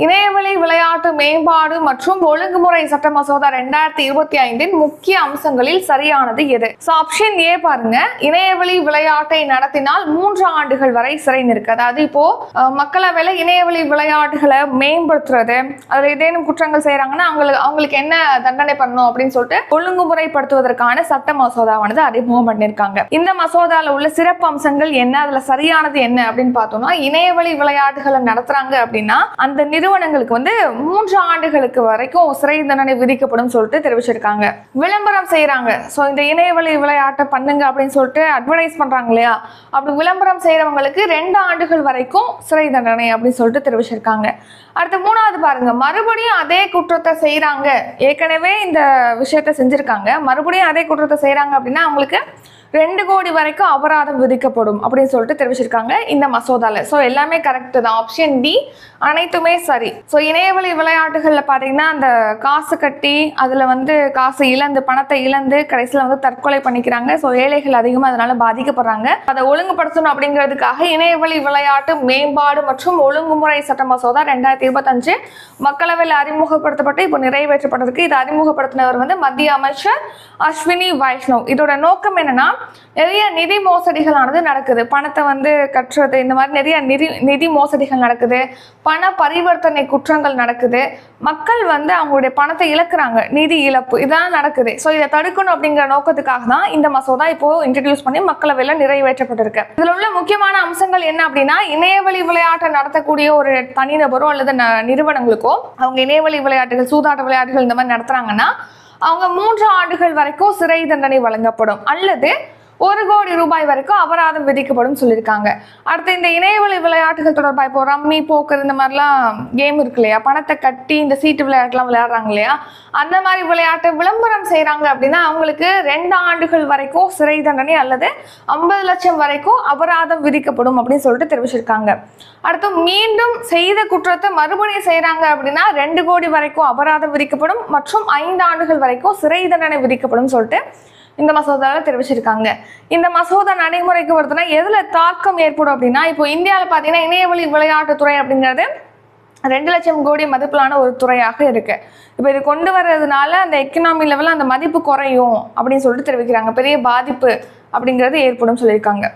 இணையவழி விளையாட்டு மேம்பாடு மற்றும் ஒழுங்குமுறை சட்ட மசோதா 2025 முக்கிய அம்சங்களில் சரியானது எது? ஆப்ஷன் ஏ பாருங்க, இணையவழி விளையாட்டை நடத்தினால் 3 ஆண்டுகள் வரை சிறை நிற்கு. அதாவது இப்போ மக்களவையில இணையவழி விளையாட்டுகளை மேம்படுத்துறது, அதுல ஏதேனும் குற்றங்கள் செய்யறாங்கன்னா அவங்களுக்கு என்ன தண்டனை பண்ணணும் அப்படின்னு சொல்லிட்டு ஒழுங்குமுறைப்படுத்துவதற்கான சட்ட மசோதாவானது அறிமுகம் பண்ணிருக்காங்க. இந்த மசோதால உள்ள சிறப்பு அம்சங்கள் என்ன, அதுல சரியானது என்ன அப்படின்னு பார்த்தோம்னா, இணையவழி விளையாட்டுகளை நடத்துறாங்க அப்படின்னா அந்த நிறுவனங்களுக்கு 3 ஆண்டுகளுக்கு வரைக்கும் சிறை தண்டனை விதிக்கப்படும் சொல்லிட்டு தெரிவிச்சிருக்காங்க. விளம்பரம் செய்யறாங்க, சோ இந்த இணையவழி விளையாட்டை பண்ணுங்க அப்படின்னு சொல்லிட்டு அட்வர்டைஸ் பண்றாங்க இல்லையா, அப்படி விளம்பரம் செய்யறவங்களுக்கு 2 ஆண்டுகள் வரைக்கும் சிறை தண்டனை அப்படின்னு சொல்லிட்டு தெரிவிச்சிருக்காங்க. அடுத்து 3வது பாருங்க, மறுபடியும் அதே குற்றத்தை செய்யறாங்க, ஏற்கனவே இந்த விஷயத்த செஞ்சிருக்காங்க, மறுபடியும் அதே குற்றத்தை செய்யறாங்க அப்படின்னா அவங்களுக்கு 2 கோடி வரைக்கும் அபராதம் விதிக்கப்படும் அப்படின்னு சொல்லிட்டு தெரிவிச்சிருக்காங்க இந்த மசோதால. ஸோ எல்லாமே கரெக்ட் தான். ஆப்ஷன் டி அனைத்துமே சரி. ஸோ இணையவழி விளையாட்டுகள்ல பாத்தீங்கன்னா அந்த காசு கட்டி அதுல காசு இழந்து பணத்தை இழந்து கடைசியில தற்கொலை பண்ணிக்கிறாங்க. ஸோ ஏழைகள் அதிகமாக அதனால பாதிக்கப்படுறாங்க. அதை ஒழுங்குபடுத்தணும் அப்படிங்கிறதுக்காக இணையவழி விளையாட்டு மேம்பாடு மற்றும் ஒழுங்குமுறை சட்ட மசோதா 2025 மக்களவையில் அறிமுகப்படுத்தப்பட்டு இப்போ நிறைவேற்றப்பட்டிருக்கு. இதை அறிமுகப்படுத்தினவர் மத்திய அமைச்சர் அஸ்வினி வைஷ்ணவ். இதோட நோக்கம் என்னன்னா, நிறைய நிதி மோசடிகளானது நடக்குது, பணத்தை கட்டுறது, இந்த மாதிரி நிறைய நிதி மோசடிகள் நடக்குது, பண பரிவர்த்தனை குற்றங்கள் நடக்குது, மக்கள் அவங்களுடைய பணத்தை இழக்கிறாங்க, நிதி இழப்பு இதெல்லாம் நடக்குது. ஸோ இதை தடுக்கணும் அப்படிங்கிற நோக்கத்துக்காக தான் இந்த மசோதா இப்போ இன்ட்ரடியூஸ் பண்ணி மக்களவையில் நிறைவேற்றப்பட்டிருக்கு. இதுல உள்ள முக்கியமான அம்சங்கள் என்ன அப்படின்னா, இணையவழி விளையாட்டை நடத்தக்கூடிய ஒரு தனிநபரோ அல்லது நிறுவனங்களுக்கோ அவங்க இணையவழி விளையாட்டுகள், சூதாட்ட விளையாட்டுகள் இந்த மாதிரி நடத்துறாங்கன்னா அவங்க 3 ஆண்டுகள் வரைக்கும் சிறை தண்டனை வழங்கப்படும் அல்லது 1 கோடி ரூபாய் வரைக்கும் அபராதம் விதிக்கப்படும் சொல்லியிருக்காங்க. அடுத்து இந்த இணையவழி விளையாட்டுகள் தொடர்பாக இப்போ ரம்மி, போக்கர் இந்த மாதிரிலாம் கேம் இருக்கு இல்லையா, பணத்தை கட்டி இந்த சீட்டு விளையாட்டுலாம் விளையாடுறாங்க இல்லையா, அந்த மாதிரி விளையாட்டு விளம்பரம் செய்யறாங்க அப்படின்னா அவங்களுக்கு 2 ஆண்டுகள் வரைக்கும் சிறை தண்டனை அல்லது 50 லட்சம் வரைக்கும் அபராதம் விதிக்கப்படும் அப்படின்னு சொல்லிட்டு தெரிவிச்சிருக்காங்க. அடுத்து மீண்டும் செய்த குற்றத்தை மறுபடியும் செய்யறாங்க அப்படின்னா 2 கோடி வரைக்கும் அபராதம் விதிக்கப்படும் மற்றும் 5 ஆண்டுகள் வரைக்கும் சிறை தண்டனை விதிக்கப்படும் சொல்லிட்டு இந்த மசோதாவில் தெரிவிச்சிருக்காங்க. இந்த மசோதா நடைமுறைக்கு வருதுன்னா எதுல தாக்கம் ஏற்படும் அப்படின்னா, இப்போ இந்தியாவில் பார்த்தீங்கன்னா இணையவழி விளையாட்டுத்துறை அப்படிங்கிறது 2 லட்சம் கோடி மதிப்பிலான ஒரு துறையாக இருக்கு. இப்போ இது கொண்டு வர்றதுனால அந்த எக்கனாமி லெவலில் அந்த மதிப்பு குறையும் அப்படின்னு சொல்லிட்டு தெரிவிக்கிறாங்க. பெரிய பாதிப்பு அப்படிங்கிறது ஏற்படும் சொல்லியிருக்காங்க.